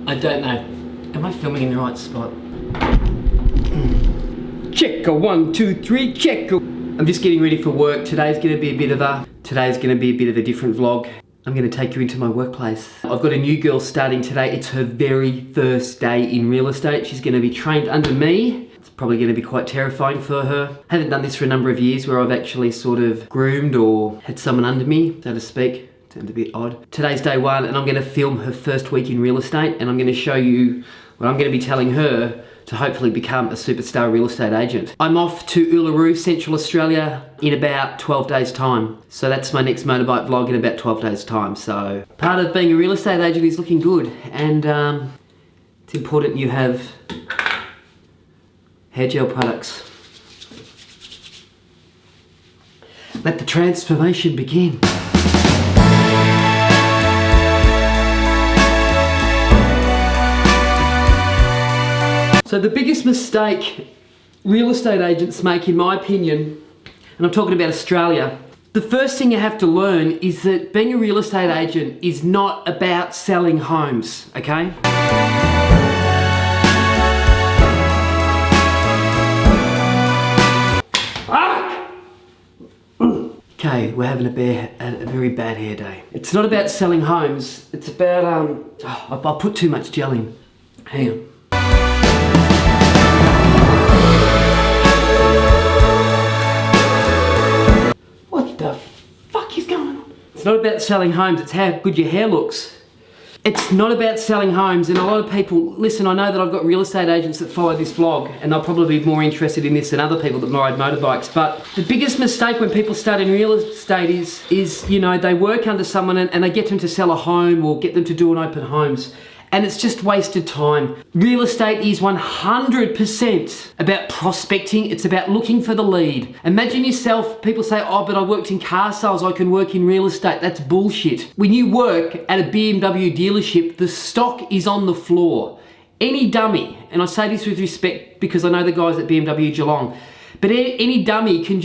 I don't know. Am I filming in the right spot? Check 1, 2, 3, check. I'm just getting ready for work. Today's gonna be a bit of a different vlog. I'm gonna take you into my workplace. I've got a new girl starting today. It's her very first day in real estate. She's gonna be trained under me. It's probably gonna be quite terrifying for her. I haven't done this for a number of years where I've actually sort of groomed or had someone under me, so to speak. Sounds a bit odd. Today's day one and I'm gonna film her first week in real estate and I'm gonna show you what I'm gonna be telling her to hopefully become a superstar real estate agent. I'm off to Uluru, Central Australia in about 12 days time. So that's my next motorbike vlog in about 12 days time. So part of being a real estate agent is looking good and it's important you have hair gel products. Let the transformation begin. So the biggest mistake real estate agents make, in my opinion, and I'm talking about Australia, the first thing you have to learn is that being a real estate agent is not about selling homes, okay? Okay, we're having a very bad hair day. It's not about selling homes, it's about, I'll put too much gel in. Hang on. What the fuck is going on? It's not about selling homes, it's how good your hair looks. It's not about selling homes, and a lot of people, listen, I know that I've got real estate agents that follow this vlog, and they'll probably be more interested in this than other people that ride motorbikes, but the biggest mistake when people start in real estate is you know, they work under someone and they get them to sell a home or get them to do an open homes. And it's just wasted time. Real estate is 100% about prospecting. It's about looking for the lead. Imagine yourself, people say, oh, but I worked in car sales, I can work in real estate. That's bullshit. When you work at a BMW dealership, the stock is on the floor. Any dummy, and I say this with respect because I know the guys at BMW Geelong, but any dummy I can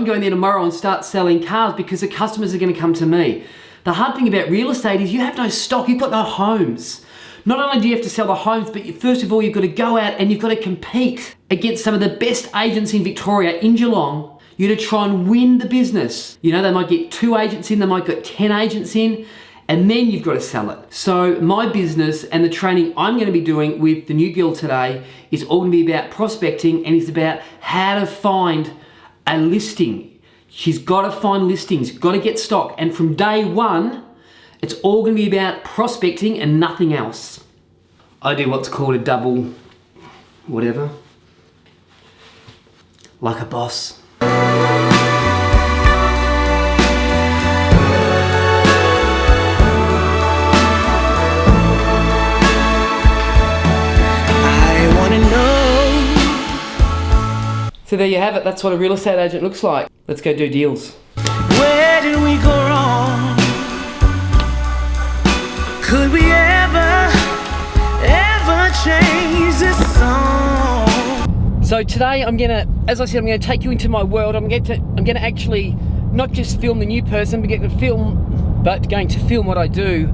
go in there tomorrow and start selling cars because the customers are gonna come to me. The hard thing about real estate is you have no stock, you've got no homes. Not only do you have to sell the homes, but first of all, you've got to go out and you've got to compete against some of the best agents in Victoria, in Geelong. You're to try and win the business. You know, they might get 2 agents in, they might get 10 agents in, and then you've got to sell it. So my business and the training I'm going to be doing with the new girl today is all going to be about prospecting, and it's about how to find a listing. She's got to find listings, got to get stock, and from day one, it's all going to be about prospecting and nothing else. I do what's called a double whatever. Like a boss. I wanna know. So there you have it. That's what a real estate agent looks like. Let's go do deals. Where did we go wrong? Could we ever change this song? So today as I said, I'm gonna take you into my world. I'm gonna actually not just film the new person, but going to film what I do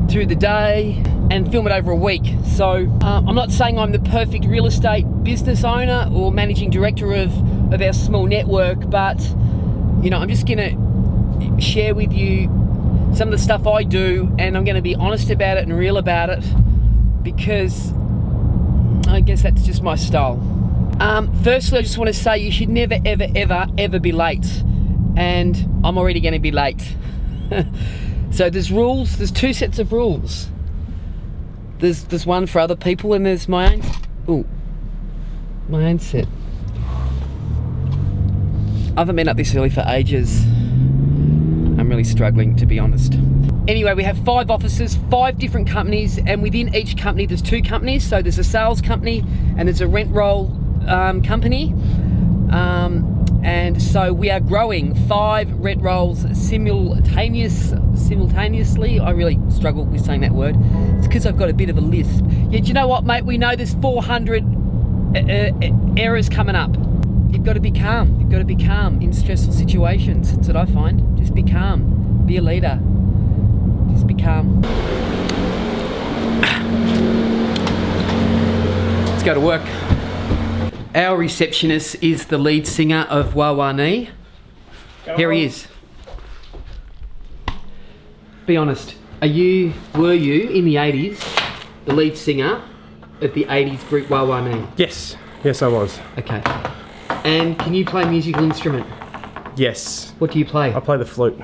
through the day and film it over a week. So I'm not saying I'm the perfect real estate business owner or managing director of our small network, but you know, I'm just gonna share with you some of the stuff I do, and I'm going to be honest about it and real about it because I guess that's just my style. Firstly, I just want to say you should never, ever be late, and I'm already going to be late. So there's 2 sets of rules. There's one for other people and there's my own set. I haven't been up this early for ages. I'm really struggling, to be honest. Anyway, we have 5 offices, 5 different companies, and within each company there's 2 companies. So there's a sales company and there's a rent roll company. And so we are growing 5 rent rolls simultaneously. I really struggle with saying that word. It's because I've got a bit of a lisp. Yeah, do you know what, mate? We know there's 400 errors coming up. You've got to be calm. You've got to be calm in stressful situations. That's what I find. Just be calm. Be a leader. Just be calm. Let's go to work. Our receptionist is the lead singer of Wawani. Here he is. Be honest, were you in the 80s the lead singer of the 80s group Wawani? Yes, yes I was. Okay. And can you play a musical instrument? Yes. What do you play? I play the flute.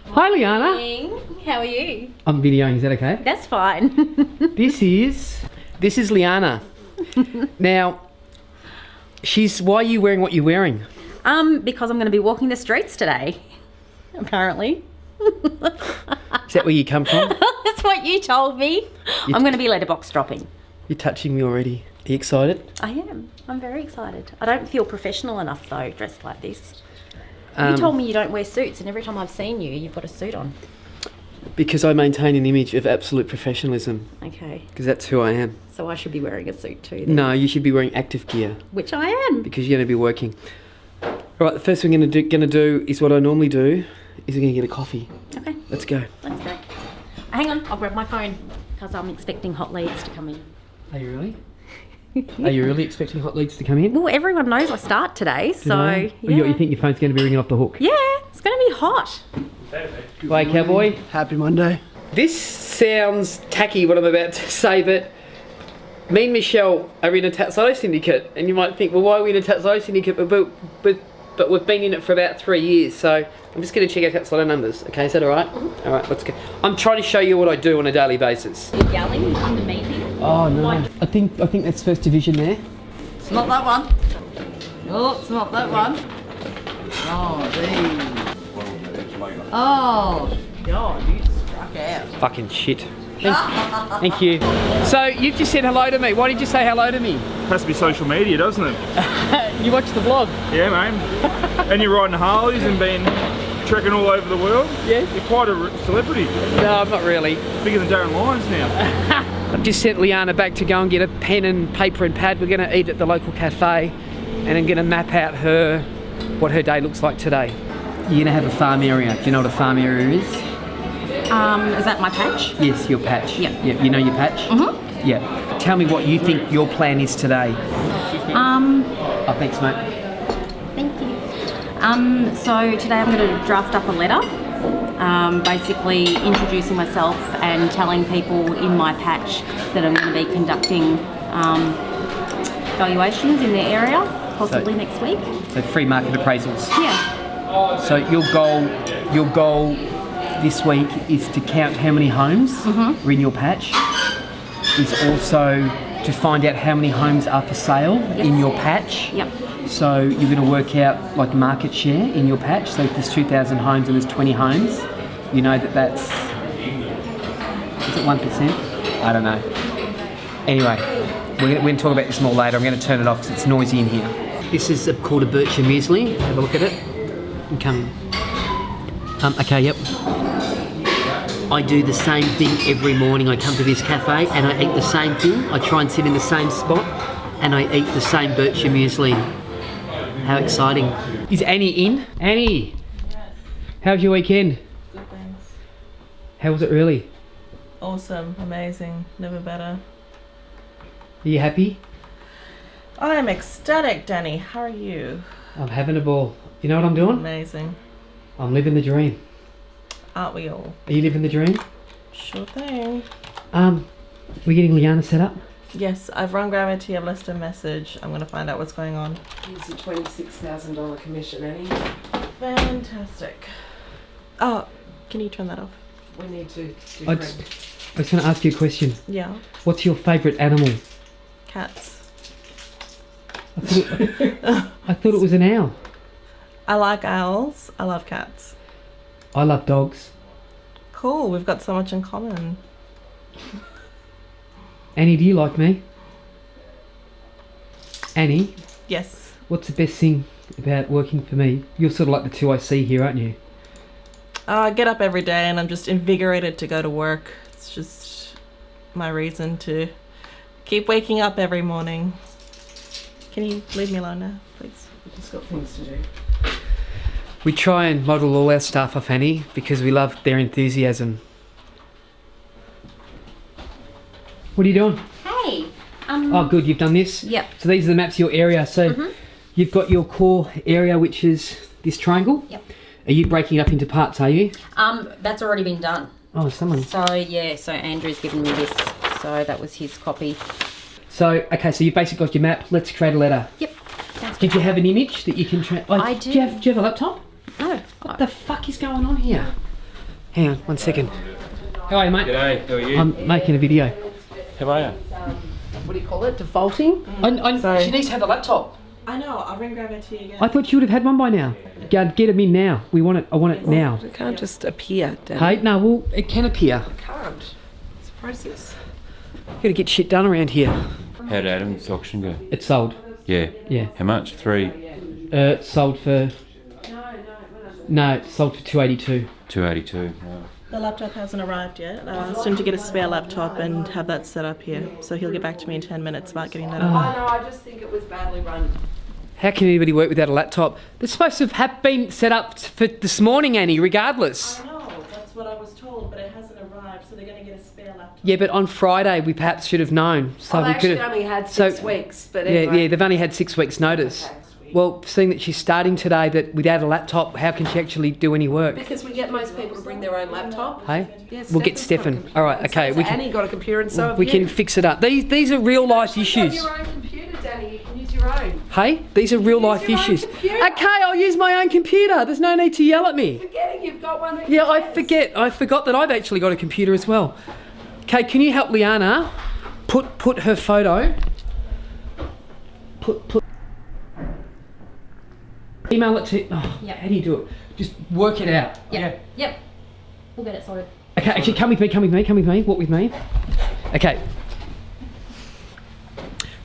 Hi Liana. How are you? I'm videoing, is that okay? That's fine. This is Liana. Now, why are you wearing what you're wearing? Because I'm going to be walking the streets today, apparently. Is that where you come from? That's what you told me. I'm going to be letterbox dropping. You're touching me already. Are you excited? I am. I'm very excited. I don't feel professional enough though, dressed like this. You told me you don't wear suits, and every time I've seen you, you've got a suit on. Because I maintain an image of absolute professionalism. Okay. Because that's who I am. So I should be wearing a suit too then. No, you should be wearing active gear. Which I am. Because you're going to be working. All right, the first thing we're going to do is what I normally do, is we're going to get a coffee. Okay. Let's go. Let's go. Hang on, I'll grab my phone because I'm expecting hot leads to come in. Are you really? Are you really expecting hot leads to come in? Well, everyone knows I start today, so yeah. You think your phone's going to be ringing off the hook? Yeah, it's going to be hot. Bye, cowboy. Happy Monday. This sounds tacky, what I'm about to say, but me and Michelle are in a Tatsilo syndicate, and you might think, well, why are we in a Tatsilo syndicate? But we've been in it for about 3 years, so I'm just going to check our Tatsilo numbers. Okay, is that all right? All right, let's go. I'm trying to show you what I do on a daily basis. You're yelling in the meeting? Oh no, I think that's first division there. It's not that one. Oh, it's not that one. Oh, geez. Oh, God, you struck out. Fucking shit. Thank you. So you've just said hello to me. Why did you say hello to me? Has to be social media, doesn't it? You watch the vlog? Yeah, man. And you're riding Harleys and been trekking all over the world? Yes. You're quite a celebrity. No, I'm not really. Bigger than Darren Lyons now. I've just sent Liana back to go and get a pen and paper and pad. We're going to eat at the local cafe, and I'm going to map out what her day looks like today. You're going to have a farm area. Do you know what a farm area is? Is that my patch? Yes, your patch. Yeah. Yeah. You know your patch? Mm-hmm. Yeah. Tell me what you think your plan is today. Oh, thanks, mate. Thank you. So today I'm going to draft up a letter, basically introducing myself and telling people in my patch that I'm going to be conducting valuations in their area, possibly next week. So free market appraisals. Yeah. So your goal this week is to count how many homes are in your patch. Is also to find out how many homes are for sale in your patch. Yep. So you're going to work out like market share in your patch. So if there's 2,000 homes and there's 20 homes, you know that's, is it 1%? I don't know. Anyway, we're going to talk about this more later. I'm going to turn it off because it's noisy in here. This is called a Berkshire muesli. Have a look at it. I'm coming. Okay, yep. I do the same thing every morning. I come to this cafe and I eat the same thing. I try and sit in the same spot and I eat the same Berkshire muesli. How exciting. Is Annie in? Annie! How's your weekend? Good, thanks. How was it really? Awesome, amazing, never better. Are you happy? I am ecstatic, Danny. How are you? I'm having a ball. You know what I'm doing? Amazing. I'm living the dream. Aren't we all? Are you living the dream? Sure thing. We're getting Liana set up. Yes, I've run Gravity, I've left a message. I'm going to find out what's going on. It's a $26,000 commission, Annie. Fantastic. Oh, can you turn that off? We need to do I was going to ask you a question. Yeah. What's your favourite animal? Cats. I thought it was an owl. I like owls. I love cats. I love dogs. Cool, we've got so much in common. Annie, do you like me? Annie, Yes. what's the best thing about working for me? You're sort of like the two I see here, aren't you? I get up every day and I'm just invigorated to go to work. It's just my reason to Keep waking up every morning. Can you leave me alone now, please? We've just got things to do. We try and model all our staff off Annie because we love their enthusiasm. What are you doing? Hey. Oh, good, you've done this? Yep. So these are the maps of your area. So you've got your core area, which is this triangle. Yep. Are you breaking it up into parts, are you? That's already been done. Oh, someone. So yeah, so Andrew's given me this. So that was his copy. So, okay, so you've basically got your map. Let's create a letter. Yep. Did you have an image that you can... I do. Do you have a laptop? No. What the fuck is going on here? Hang on, 1 second. How are you, mate? G'day, how are you? I'm making a video. How are you? What do you call it? Defaulting? She needs to have a laptop. I know. I'll ring grab it to you again. I thought you would have had one by now. Get him in now. We want it. I want it now. It can't just appear, Danny. Hey, no, well, it can appear. It can't. It's a process. You gotta get shit done around here. How'd Adam's auction go? It's sold. Yeah. Yeah. How much? 3? It's sold for... No, it's sold for 282. 282. Right. The laptop hasn't arrived yet. I asked him to get a spare laptop and have that set up here. So he'll get back to me in 10 minutes about getting that up. Oh no, I just think it was badly run. How can anybody work without a laptop? They're supposed to have been set up for this morning, Annie, regardless. I know, that's what I was told, but it hasn't arrived, so they're going to get a spare laptop. Yeah, but on Friday we perhaps should have known. So They we actually could have... only had 6 weeks, but Yeah, anyway. yeah, they've only had 6 weeks' notice. Okay. Well, seeing that she's starting today, that without a laptop, how can she actually do any work? Because we get most people to bring their own laptop. Hey, Yeah, we'll get Stephen's got a Stefan. computer. All right, And okay, so we has can Annie got a computer, and so have we you. can fix it up. These are real life You've got issues. your own computer, Danny. You can use your own. Hey, these are real life your own issues. computer. Okay, I'll use my own computer. There's no need to yell at me. Forgetting you've got one. Yeah, I forgot that I've actually got a computer as well. Okay, can you help Liana put her photo? Put. Email it to. Oh, Yep. How do you do it? Just work it out. Yep. Yep. We'll get it sorted. Okay, actually, come with me. Walk with me. Okay.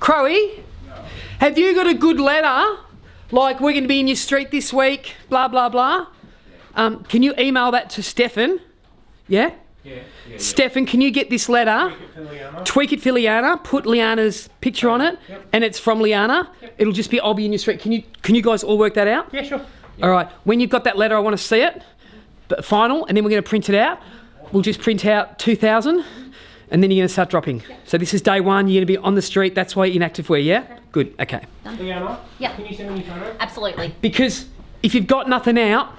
Crowie, have you got a good letter? Like, we're going to be in your street this week, blah, blah, blah. Can you email that to Stefan? Yeah? Yeah. Stefan, can you get this letter? Tweak it for Liana. Put Liana's picture on it, and it's from Liana. It'll just be, I'll be in your street. Can you guys all work that out? Yeah, sure. All right. When you've got that letter, I want to see it, but final, and then we're going to print it out. We'll just print out 2,000, and then you're going to start dropping. So this is day 1. You're going to be on the street. That's why you're in active wear. Yeah. Good. Okay. Liana? Yep. Can you send me your photo? Absolutely. Because if you've got nothing out,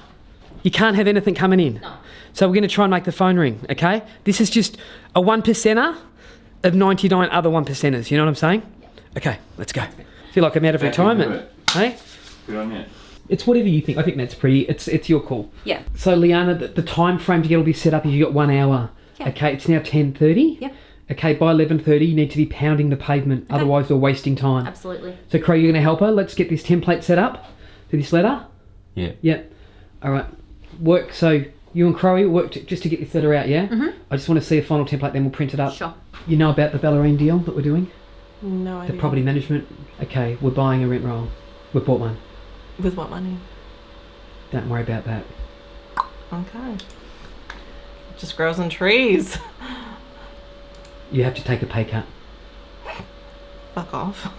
you can't have anything coming in. No. So we're going to try and make the phone ring, okay? This is just a 1%er of 99 other 1%ers, you know what I'm saying? Okay, let's go. Feel like I'm out of retirement. Hey? Good on you. It's whatever you think. I think that's pretty, it's your call. Yeah. So Liana, the time frame to get all this set up is you got 1 hour. Yeah. Okay, it's now 10:30. Yep. Okay, by 11:30 you need to be pounding the pavement, otherwise we're wasting time. Absolutely. So Crow, you're going to help her. Let's get this template set up for this letter. Yeah. Yep. All right. Work. So you and Crowe work just to get this letter out, yeah? I just want to see a final template, then we'll print it up. Sure. You know about the Ballerine deal that we're doing? No idea. The property management? Okay, we're buying a rent roll. We've bought one. With what money? Don't worry about that. Okay. It just grows on trees. You have to take a pay cut. Fuck off.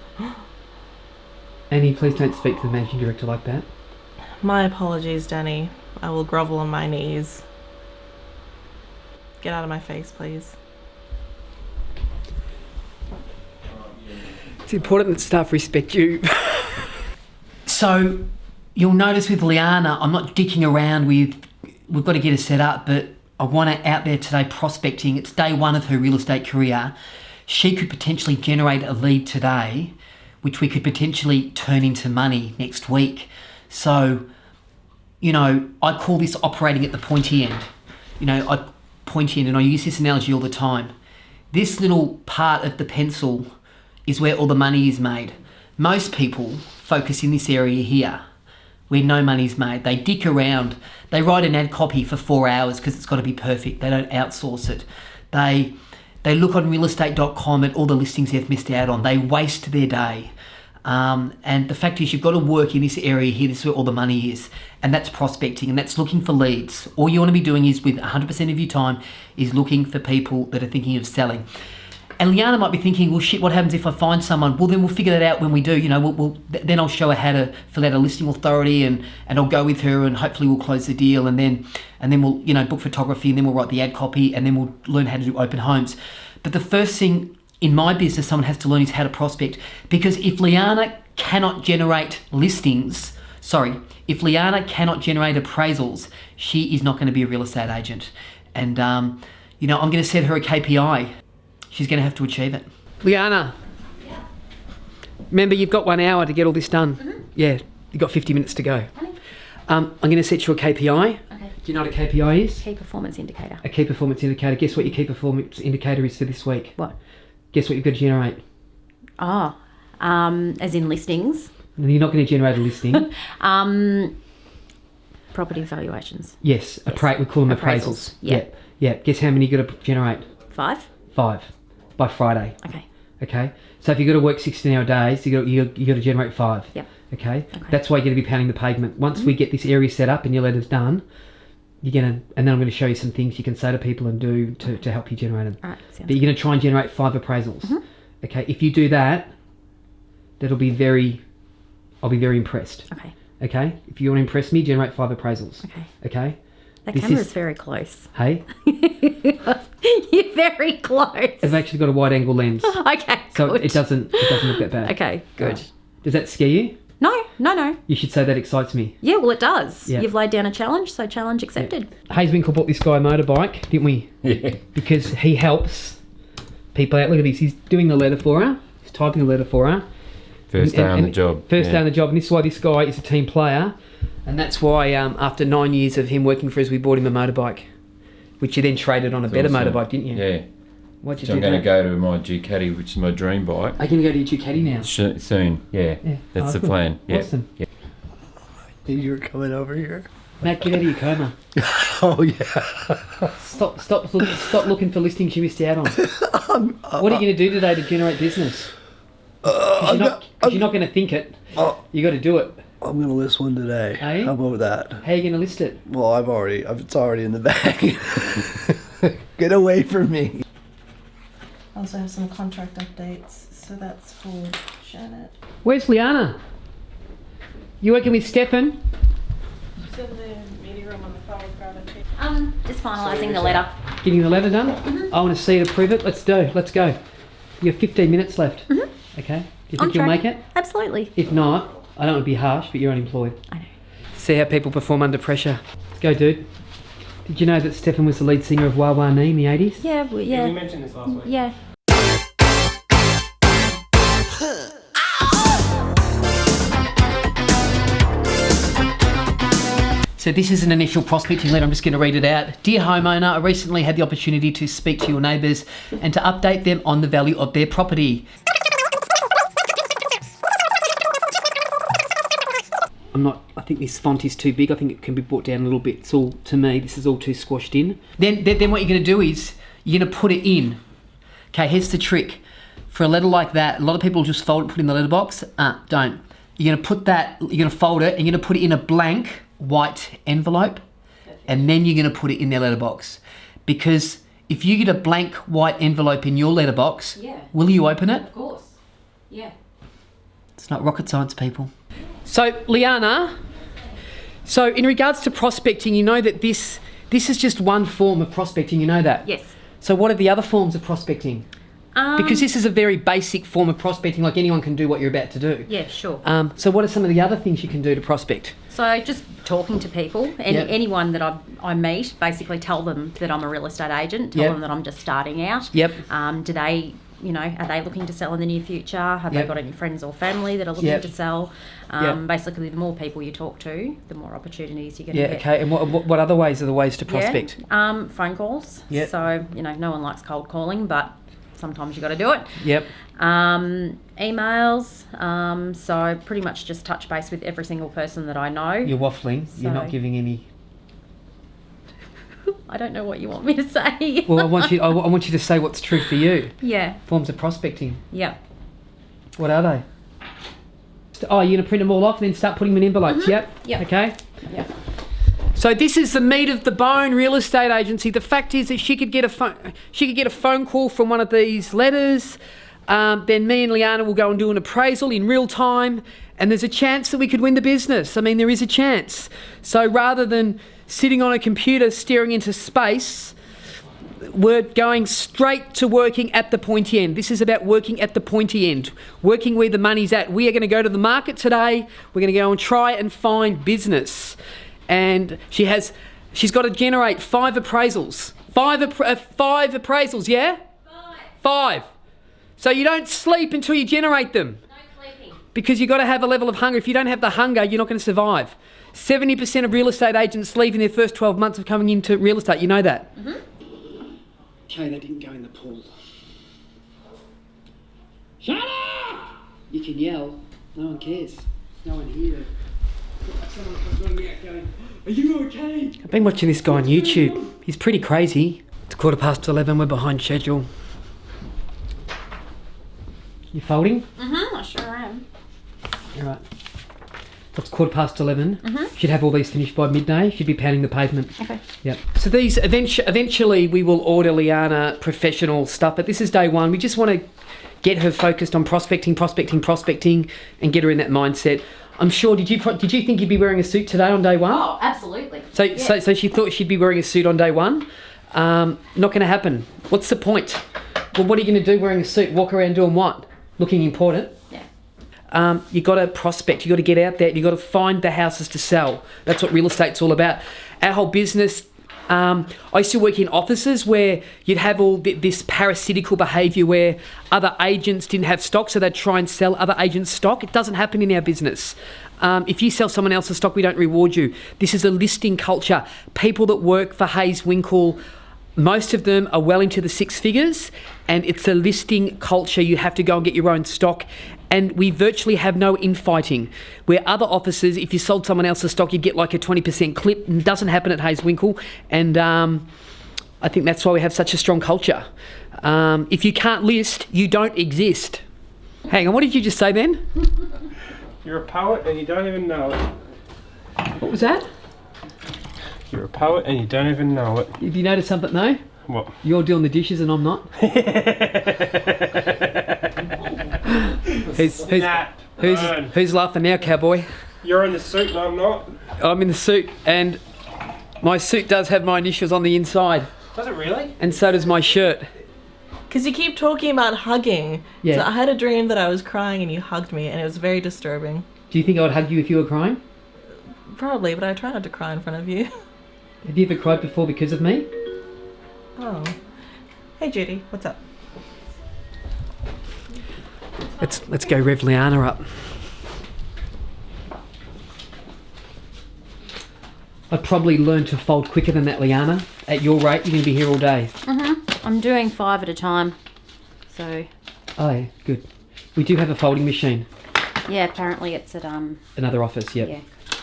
Annie, please don't speak to the managing director like that. My apologies, Danny. I will grovel on my knees. Get out of my face, please. It's important that staff respect you. So, you'll notice with Liana, I'm not dicking around with, we've got to get her set up, but I want her out there today prospecting. It's day 1 of her real estate career. She could potentially generate a lead today, which we could potentially turn into money next week. So, you know, I call this operating at the pointy end. You know, I pointy end, and I use this analogy all the time. This little part of the pencil is where all the money is made. Most people focus in this area here, where no money's made. They dick around. They write an ad copy for 4 hours because it's got to be perfect. They don't outsource it. They look on realestate.com at all the listings they've missed out on. They waste their day. And the fact is, you've got to work in this area here. This is where all the money is. And that's prospecting, and that's looking for leads. All you want to be doing is, with 100% of your time, is looking for people that are thinking of selling. And Liana might be thinking, well, shit, what happens if I find someone? Well, then we'll figure that out when we do. You know, then I'll show her how to fill out a listing authority, and I'll go with her, and hopefully we'll close the deal, and then we'll, you know, book photography, and then we'll write the ad copy, and then we'll learn how to do open homes. But the first thing in my business someone has to learn is how to prospect, because if Liana cannot generate listings, if Liana cannot generate appraisals, she is not going to be a real estate agent. And, you know, I'm going to set her a KPI. She's going to have to achieve it. Liana, remember you've got 1 hour to get all this done. Yeah, you've got 50 minutes to go. I'm going to set you a KPI. Okay. Do you know what a KPI is? Key performance indicator. A key performance indicator. Guess what your key performance indicator is for this week? What? Guess what you've got to generate? As in listings. And you're not going to generate a listing. Property valuations. Yes, we call them appraisals. Yeah. Guess how many you got to generate? 5. 5 by Friday. Okay. So if you've got to work 16-hour days, you got to generate 5. Yep. Okay. That's why you're going to be pounding the pavement. Once we get this area set up and your letter's done, and then I'm going to show you some things you can say to people and do to help you generate them. All right. But you're going to try and generate 5 appraisals. Okay. If you do that, I'll be very impressed. Okay. If you want to impress me, generate 5 appraisals. Okay. That camera's very close. Hey. You're very close. I've actually got a wide angle lens. Okay. So good. it doesn't look that bad. Okay. Good. Does that scare you? No. You should say that excites me. Yeah, well, it does. Yeah. You've laid down a challenge, so challenge accepted. HAYESWINKLE bought this guy a motorbike, didn't we? Yeah. Because he helps people out. Look at this. He's doing the letter for her. He's typing the letter for her. First day on the job. First day on the job. And this is why this guy is a team player. And that's why after 9 years of him working for us, we bought him a motorbike, which you then traded on a better motorbike, didn't you? Yeah. Why'd you So do I'm going to that? go to my Ducati, which is my dream bike. Are you going to go to your Ducati now? Soon, yeah. That's the good. plan. Yeah. Awesome. Yeah. You were coming over here. Matt, get out of your coma. Oh yeah. Stop looking for listings you missed out on. What are you going to do today to generate business? Because you're not going to think it. You got to do it. I'm gonna list one today. Are you? How about that? How are you going to list it? Well, it's already in the bag. Get away from me. I also have some contract updates. So that's for Janet. Where's Liana? You working with Stefan? She's in the meeting room on the phone with Gravity. Just finalising the letter. Getting the letter done? I want to see you to prove it. Let's go. You have 15 minutes left. Okay. Do you think you'll make it? Absolutely. If not, I don't want to be harsh, but you're unemployed. I know. See how people perform under pressure. Let's go, dude. Did you know that Stefan was the lead singer of Wah Wah Nee in the 80s? Yeah. You mentioned this last week. Yeah. So this is an initial prospecting letter. I'm just going to read it out. Dear homeowner, I recently had the opportunity to speak to your neighbours and to update them on the value of their property. I think this font is too big. I think it can be brought down a little bit. It's all, to me, this is all too squashed in. Then what you're going to do is, you're going to put it in. Okay, here's the trick. For a letter like that, a lot of people just fold it, put it in the letterbox. Don't. You're going to put that, you're going to fold it, and you're going to put it in a blank white envelope, and then you're going to put it in their letterbox. Because if you get a blank white envelope in your letterbox, will you open it? Of course. Yeah. It's not rocket science, people. So, Liana, in regards to prospecting, you know that this is just one form of prospecting, you know that? Yes. So what are the other forms of prospecting? Because this is a very basic form of prospecting, like anyone can do what you're about to do. Yeah, sure. So what are some of the other things you can do to prospect? So just talking to people, and anyone that I meet, basically tell them that I'm a real estate agent, tell them that I'm just starting out. Yep. Do they, are they looking to sell in the near future? Have they got any friends or family that are looking to sell? Basically, the more people you talk to, the more opportunities you're going to get. Okay. And what other ways are the ways to prospect? Phone calls. Yep. So, no one likes cold calling, but sometimes you got to do it. Yep. Emails. So pretty much just touch base with every single person that I know. You're waffling. You're not giving any. I don't know what you want me to say. Well, I want you to say what's true for you. Yeah. Forms of prospecting. Yeah. What are they? Oh, you're going to print them all off and then start putting them in envelopes, yep? Yep. Okay? Yep. So this is the meat of the bone real estate agency. The fact is that she could get a phone call from one of these letters. Then me and Liana will go and do an appraisal in real time, and there's a chance that we could win the business. I mean, there is a chance. So rather than sitting on a computer staring into space, we're going straight to working at the pointy end. This is about working at the pointy end, working where the money's at. We are going to go to the market today. We're going to go and try and find business. And she's got to generate 5 appraisals. 5 appraisals, yeah? 5. So you don't sleep until you generate them. No sleeping. Because you've got to have a level of hunger. If you don't have the hunger, you're not going to survive. 70% of real estate agents leave in their first 12 months of coming into real estate. You know that? Mm-hmm. Okay, they didn't go in the pool. Shut up! You can yell. No one cares. No one here. Someone comes running out going, are you okay? I've been watching this guy on YouTube. He's pretty crazy. It's 11:15. We're behind schedule. You folding? Mm-hmm, I sure am. All right. It's 11:15. Mm-hmm. Should have all these finished by midday. Should be pounding the pavement. Okay. Yep. So these eventually we will order Liana professional stuff, but this is day one. We just want to get her focused on prospecting, and get her in that mindset. I'm sure. Did you think you'd be wearing a suit today on day one? Oh, absolutely. So she thought she'd be wearing a suit on day one. Not going to happen. What's the point? Well, what are you going to do wearing a suit? Walk around doing what? Looking important. Yeah. You got to prospect. You got to get out there. You got to find the houses to sell. That's what real estate's all about. Our whole business. I used to work in offices where you'd have all this parasitical behaviour where other agents didn't have stock, so they'd try and sell other agents' stock. It doesn't happen in our business. If you sell someone else's stock, we don't reward you. This is a listing culture. People that work for HAYESWINKLE, most of them are well into the 6 figures, and it's a listing culture. You have to go and get your own stock. And we virtually have no infighting. Where other offices, if you sold someone else's stock, you'd get like a 20% clip. And it doesn't happen at HAYESWINKLE. And I think that's why we have such a strong culture. If you can't list, you don't exist. Hang on, what did you just say then? You're a poet and you don't even know it. What was that? You're a poet and you don't even know it. Have you noticed something though? What? You're doing the dishes and I'm not. Who's laughing now, cowboy? You're in the suit and I'm not. I'm in the suit, and my suit does have my initials on the inside. Does it really? And so does my shirt. Because you keep talking about hugging. Yeah. So I had a dream that I was crying and you hugged me, and it was very disturbing. Do you think I would hug you if you were crying? Probably, but I try not to cry in front of you. Have you ever cried before because of me? Oh. Hey Judy, what's up? Let's go rev Liana up. I'd probably learn to fold quicker than that, Liana. At your rate, you're going to be here all day. Mm-hmm. I'm doing 5 at a time. So. Oh, yeah, good. We do have a folding machine. Yeah, apparently it's at another office, yep. Yeah.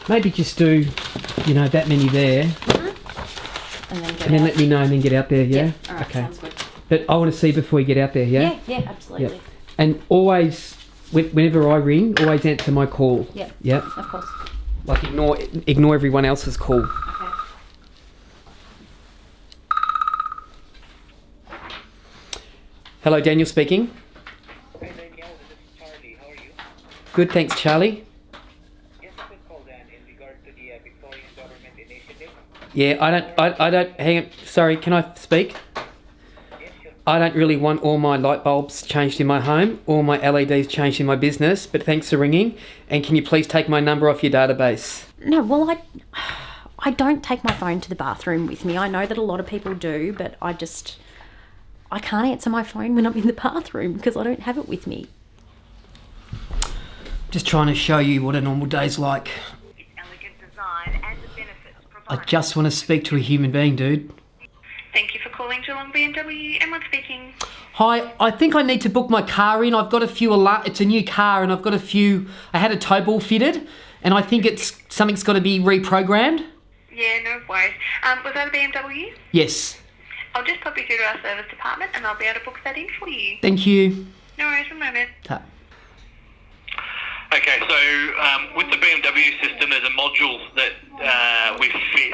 Maybe just do, that many there. Mm-hmm. And then let me know and then get out there, yeah? All right, okay. sounds good. But I want to see before you get out there, yeah? Yeah, absolutely. Yep. And always, whenever I ring, always answer my call. Yep. Yep. Of course. Like ignore everyone else's call. Okay. Hello, Daniel speaking. Hey Daniel, this is Charlie. How are you? Good, thanks, Charlie. Yes, a quick call then in regard to the Victorian Government Initiative. Yeah, I don't, hang on, sorry, can I speak? Yes, sure. I don't really want all my light bulbs changed in my home, all my LEDs changed in my business, but thanks for ringing. And can you please take my number off your database? No, well, I don't take my phone to the bathroom with me. I know that a lot of people do, but I can't answer my phone when I'm in the bathroom because I don't have it with me. Just trying to show you what a normal day's like. Its elegant design and the benefits I provided. just want to speak to a human being, dude. Thank you for calling Geelong BMW. Emma speaking. Hi, I think I need to book my car in. I've got a few it's a new car and I've got I had a tow ball fitted and I think something's got to be reprogrammed. Yeah, no worries. Was that a BMW? Yes. I'll just pop you through to our service department and I'll be able to book that in for you. Thank you. No worries, one moment. Okay, so with the BMW system, there's a module that we fit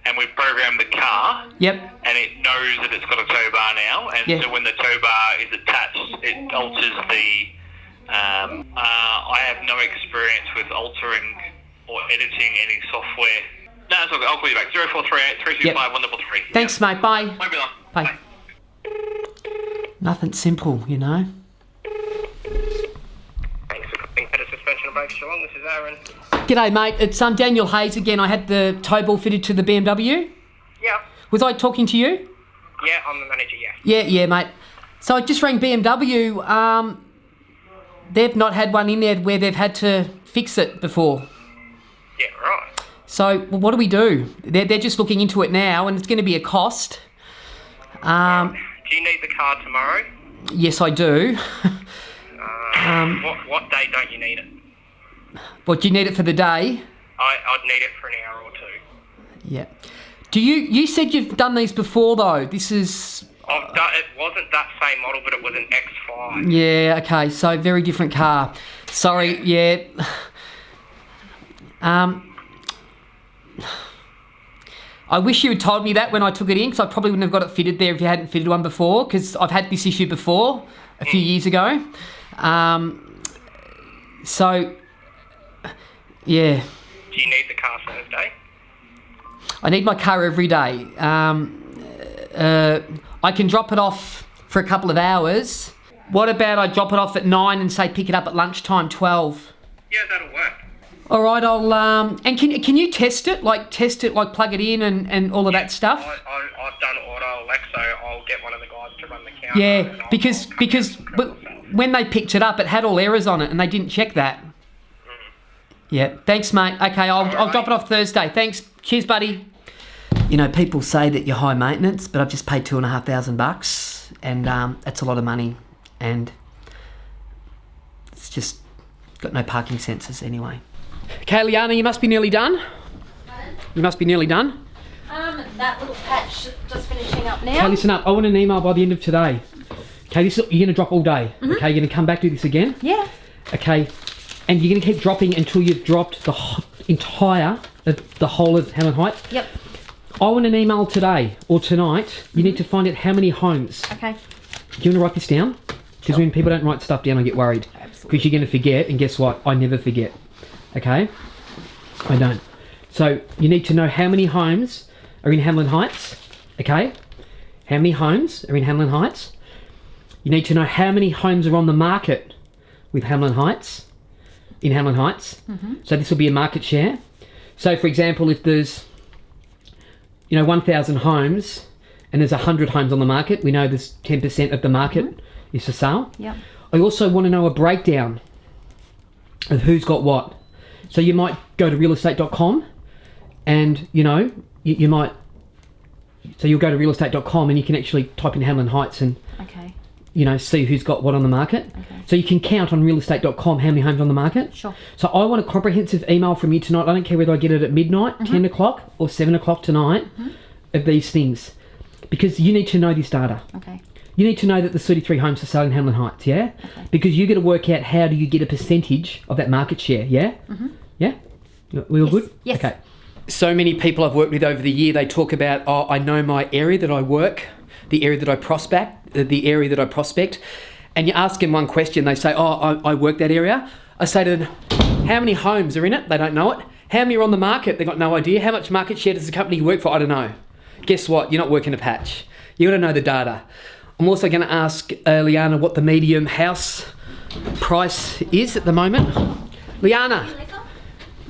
and we program the car. Yep. And it knows that it's got a tow bar now, and so when the tow bar is attached, it alters the. I have no experience with altering or editing any software. No, it's all good. I'll call you back. 0438 325 133. Thanks, mate. Bye. Won't be long. Bye. Nothing simple, you know. Thanks for calling Better Suspension and Brakes Geelong. This is Aaron. G'day, mate. It's Daniel Hayes again. I had the tow ball fitted to the BMW. Yeah. Was I talking to you? Yeah, I'm the manager, yeah. Yeah, mate. So I just rang BMW. They've not had one in there where they've had to fix it before. Yeah, right. So what do we do? They're just looking into it now, and it's going to be a cost. Do you need the car tomorrow? Yes, I do. What day don't you need it? What, do you need it for the day? I'd need it for an hour or two. Yeah. Do you said you've done these before though? This is. It wasn't that same model, but it was an X5. Yeah. Okay. So very different car. Sorry. Yeah. I wish you had told me that when I took it in, because I probably wouldn't have got it fitted there if you hadn't fitted one before, because I've had this issue before a few years ago. So, yeah. Do you need the car Thursday? I need my car every day. I can drop it off for a couple of hours. What about I drop it off at 9 and say pick it up at lunchtime, 12? Yeah, that'll work. All right, I'll and can you test it like plug it in and all of that stuff? I've done auto elect, so I'll get one of the guys to run the counter. Yeah, because when they picked it up, it had all errors on it, and they didn't check that. Yeah, thanks, mate. Okay, I'll drop it off Thursday. Thanks. Cheers, buddy. You know, people say that you're high maintenance, but I've just paid $2,500, and that's a lot of money, and it's just got no parking sensors anyway. Okay, Liana, you must be nearly done. Pardon? You must be nearly done. That little patch just finishing up now. Okay, listen up. I want an email by the end of today. Okay, you're going to drop all day. Okay, you're going to come back, do this again. Yeah. Okay, and you're going to keep dropping until you've dropped the whole of Hamlin Heights. Yep. I want an email today or tonight. You need to find out how many homes. Okay. Do you want to write this down? Because when people don't write stuff down, I get worried. Absolutely. Because you're going to forget, and guess what? I never forget. Okay? I don't. So you need to know how many homes are in Hamlin Heights. Okay? How many homes are in Hamlin Heights? You need to know how many homes are on the market with Hamlin Heights, in Hamlin Heights. So this will be a market share. So for example, if there's 1,000 homes and there's 100 homes on the market, we know there's 10% of the market is for sale. Yep. I also want to know a breakdown of who's got what. So you might go to realestate.com and you might, so you'll go to realestate.com and you can actually type in Hamlin Heights and Okay. See who's got what on the market. Okay. So you can count on realestate.com how many homes on the market. Sure. So I want a comprehensive email from you tonight. I don't care whether I get it at midnight, 10 o'clock or 7 o'clock tonight of these things, because you need to know this data. Okay. You need to know that the 33 homes are selling in Hamlin Heights, yeah? Okay. Because you got to work out how do you get a percentage of that market share, yeah? Yeah? We all good? Yes. Okay. So many people I've worked with over the year, they talk about, I know my area that I work, the area that I prospect, and you ask them one question, they say, I work that area. I say to them, how many homes are in it? They don't know it. How many are on the market? They've got no idea. How much market share does the company you work for? I don't know. Guess what? You're not working a patch. You got to know the data. I'm also going to ask Liana what the medium house price is at the moment. Liana.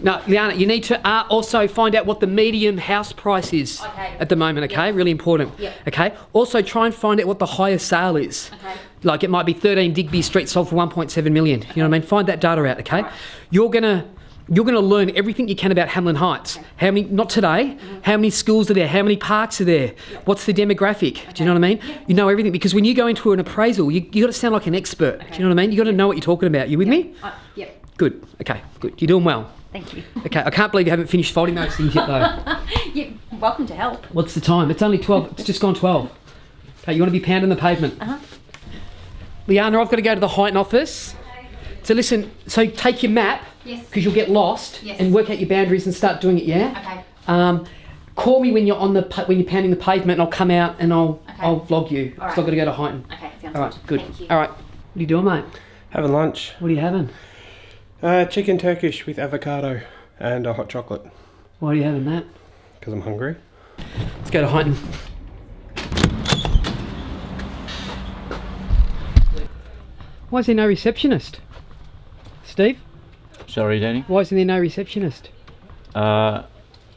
No, Liana, you need to also find out what the medium house price is at the moment, okay? Really important. Yep. Okay? Also try and find out what the highest sale is. Okay. Like it might be 13 Digby Street sold for 1.7 million. You know what I mean? Find that data out, okay? Right. You're gonna learn everything you can about Hamlin Heights. How many, not today, how many schools are there? How many parks are there? What's the demographic? Do you know what I mean? You know everything, because when you go into an appraisal, you got to sound like an expert. Do you know what I mean? You got to know what you're talking about. You with me? Yep. Good. Okay, good. You're doing well. Thank you. Okay, I can't believe you haven't finished folding those things yet though. You're welcome to help. What's the time? It's only 12. It's just gone 12. Okay, you want to be pounding the pavement. Liana, I've got to go to the Heighton office So listen, so take your map, because you'll get lost, and work out your boundaries and start doing it, yeah? Okay. Call me when you're when you're pounding the pavement, and I'll come out and I'll vlog you, because I've got to go to Highton. Okay, sounds All right, good. Thank you. All right, what are you doing, mate? Having lunch. What are you having? Chicken Turkish with avocado and a hot chocolate. Why are you having that? Because I'm hungry. Let's go to Highton. Why is there no receptionist? Steve? Sorry, Danny. Why isn't there no receptionist? I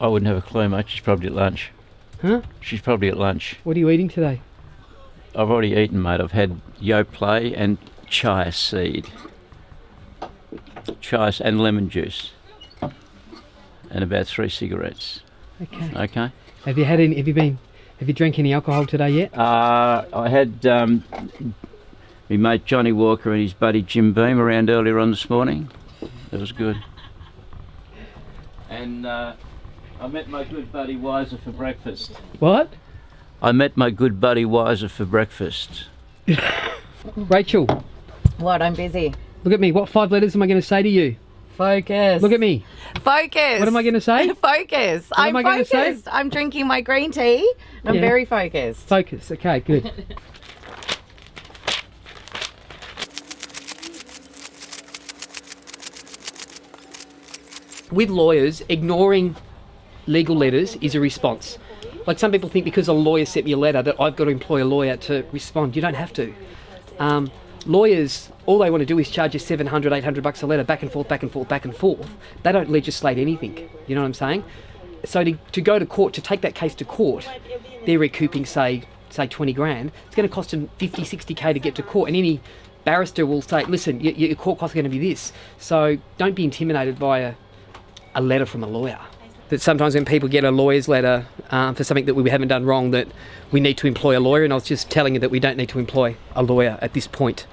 wouldn't have a clue, mate. She's probably at lunch. Huh? She's probably at lunch. What are you eating today? I've already eaten, mate. I've had Yoplait and chia seed. Chia and lemon juice. And about 3 cigarettes. Okay. Okay? Have you drank any alcohol today yet? I had my mate Johnny Walker and his buddy Jim Beam around earlier on this morning. That was good. And I met my good buddy Wiser for breakfast. What? I met my good buddy Wiser for breakfast. Rachel. What? I'm busy. Look at me. What 5 letters am I going to say to you? Focus. Look at me. Focus. What am I going to say? Focus. What am I going to say? I'm drinking my green tea. I'm very focused. Focus. Okay, good. With lawyers, ignoring legal letters is a response. Like some people think because a lawyer sent me a letter that I've got to employ a lawyer to respond. You don't have to. Lawyers, all they want to do is charge you $700, $800 a letter, back and forth, back and forth, back and forth. They don't legislate anything. You know what I'm saying? So to go to court, to take that case to court, they're recouping, say 20 grand. It's going to cost them 50, 60K to get to court. And any barrister will say, listen, your court costs are going to be this. So don't be intimidated by a letter from a lawyer. That sometimes when people get a lawyer's letter for something that we haven't done wrong, that we need to employ a lawyer, and I was just telling you that we don't need to employ a lawyer at this point.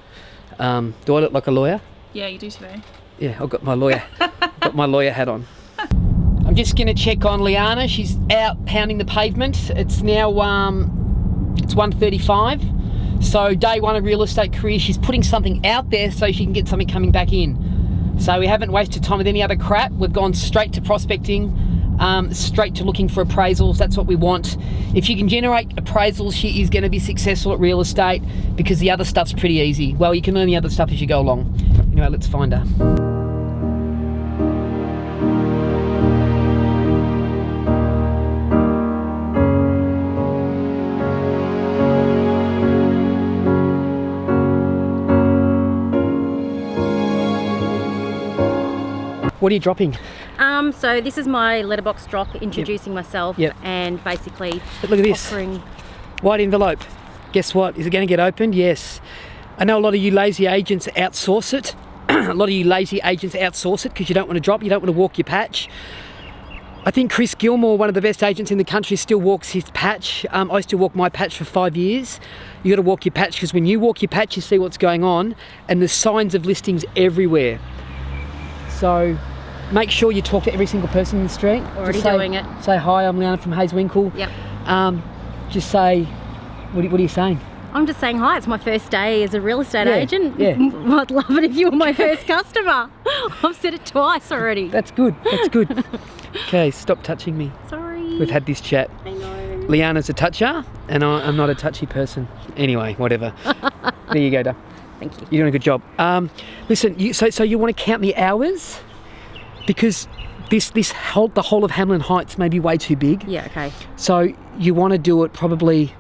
Do I look like a lawyer? Yeah, you do today. Yeah, I've got my lawyer, hat on. I'm just going to check on Liana. She's out pounding the pavement. It's now it's 1:35. So day one of real estate career, she's putting something out there so she can get something coming back in. So we haven't wasted time with any other crap. We've gone straight to prospecting, straight to looking for appraisals. That's what we want. If she can generate appraisals, she is going to be successful at real estate, because the other stuff's pretty easy. Well, you can learn the other stuff as you go along. Anyway, let's find her. What are you dropping? So this is my letterbox drop, introducing myself, and basically but look at this. offering... White envelope. Guess what? Is it going to get opened? Yes. I know a lot of you lazy agents outsource it. Because you don't want to drop, you don't want to walk your patch. I think Chris Gilmore, one of the best agents in the country, still walks his patch. I used to walk my patch for 5 years. You got to walk your patch, because when you walk your patch, you see what's going on, and there's signs of listings everywhere. So make sure you talk to every single person in the street. Already doing it. Say, hi, I'm Liana from HAYESWINKLE. Yep. Just say, what are you saying? I'm just saying hi. It's my first day as a real estate agent. Yeah. I'd love it if you were my first customer. I've said it twice already. That's good. Okay, stop touching me. Sorry. We've had this chat. I know. Liana's a toucher, and I'm not a touchy person. Anyway, whatever. There you go, Duh. Thank you. You're doing a good job. Listen, so you want to count the hours? Because the whole of Hamlin Heights may be way too big. Yeah, okay. So you want to do it probably,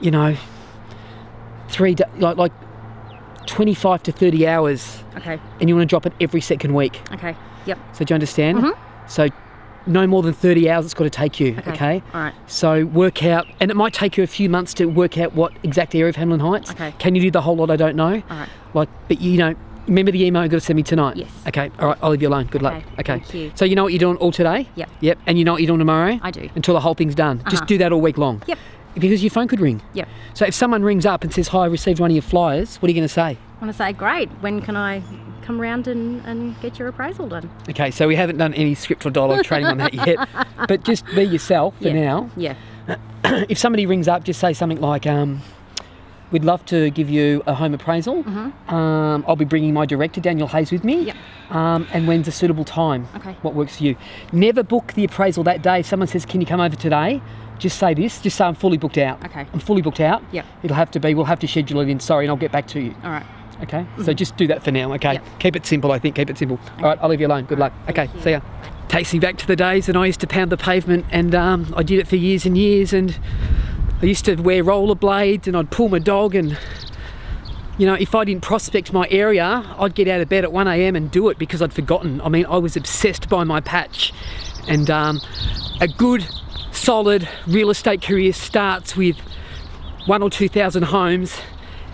like 25 to 30 hours. Okay. And you want to drop it every second week. Okay. Yep. So do you understand? Mm-hmm. So no more than 30 hours it's got to take you, okay? All right. So work out, and it might take you a few months to work out what exact area of Hamlin Heights. Okay. Can you do the whole lot? I don't know. All right. But remember the email you've got to send me tonight? Yes. Okay, all right, I'll leave you alone. Good luck. Okay. Thank you. So you know what you're doing all today? Yep. Yep, and you know what you're doing tomorrow? I do. Until the whole thing's done. Just do that all week long. Yep. Because your phone could ring. Yep. So if someone rings up and says, hi, I received one of your flyers, what are you going to say? I want to say, great, when can I come round and get your appraisal done? Okay, so we haven't done any script or dialogue training on that yet, but just be yourself for now. Yeah. If somebody rings up, just say something like, we'd love to give you a home appraisal. I'll be bringing my director, Daniel Hayes, with me. Yep. And when's a suitable time? Okay. What works for you? Never book the appraisal that day. If someone says, can you come over today? Just say this. Just say, I'm fully booked out. Okay. I'm fully booked out. Yep. It'll have to be, we'll have to schedule it in. Sorry, and I'll get back to you. All right. Okay? So just do that for now, okay? Yep. Keep it simple, I think. Keep it simple. All right, I'll leave you alone. Good luck. Okay, see ya. Takes me back to the days when I used to pound the pavement, and I did it for years and years, and I used to wear rollerblades and I'd pull my dog, and you know, if I didn't prospect my area, I'd get out of bed at 1 a.m. and do it because I'd forgotten. I mean, I was obsessed by my patch, and a good, solid real estate career starts with 1,000 or 2,000 homes,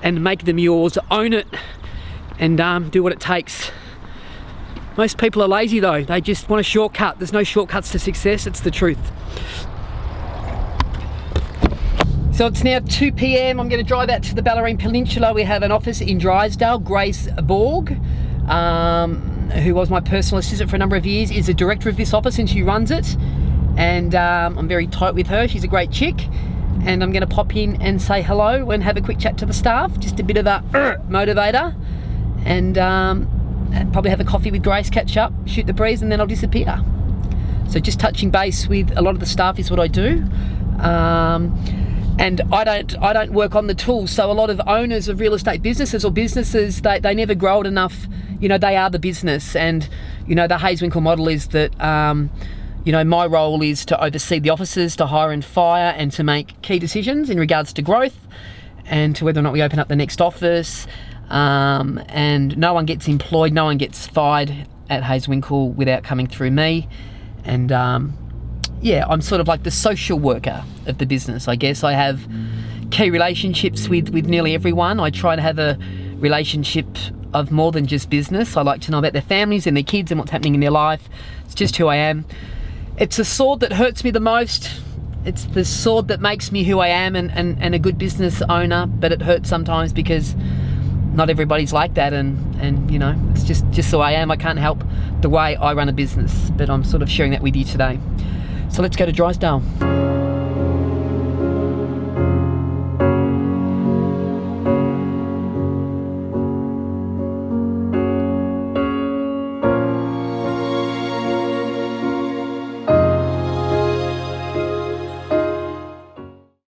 and make them yours, own it, and do what it takes. Most people are lazy though, they just want a shortcut. There's no shortcuts to success, it's the truth. So it's now 2 p.m, I'm going to drive out to the Bellarine Peninsula. We have an office in Drysdale. Grace Borg, who was my personal assistant for a number of years, is the director of this office and she runs it. And I'm very tight with her, she's a great chick. And I'm going to pop in and say hello and have a quick chat to the staff, just a bit of a motivator, and probably have a coffee with Grace, catch up, shoot the breeze, and then I'll disappear. So just touching base with a lot of the staff is what I do. And I don't work on the tools, so a lot of owners of real estate businesses or businesses, they never grow it enough. You know, they are the business, and you know, the HAYESWINKLE model is that you know, my role is to oversee the offices, to hire and fire, and to make key decisions in regards to growth and to whether or not we open up the next office. And no one gets employed, no one gets fired at HAYESWINKLE without coming through me. And yeah, I'm sort of like the social worker of the business, I guess. I have key relationships with nearly everyone. I try to have a relationship of more than just business. I like to know about their families and their kids and what's happening in their life. It's just who I am. It's a sword that hurts me the most. It's the sword that makes me who I am and a good business owner, but it hurts sometimes because not everybody's like that, and you know, it's just who I am. I can't help the way I run a business, but I'm sort of sharing that with you today. So let's go to Drysdale.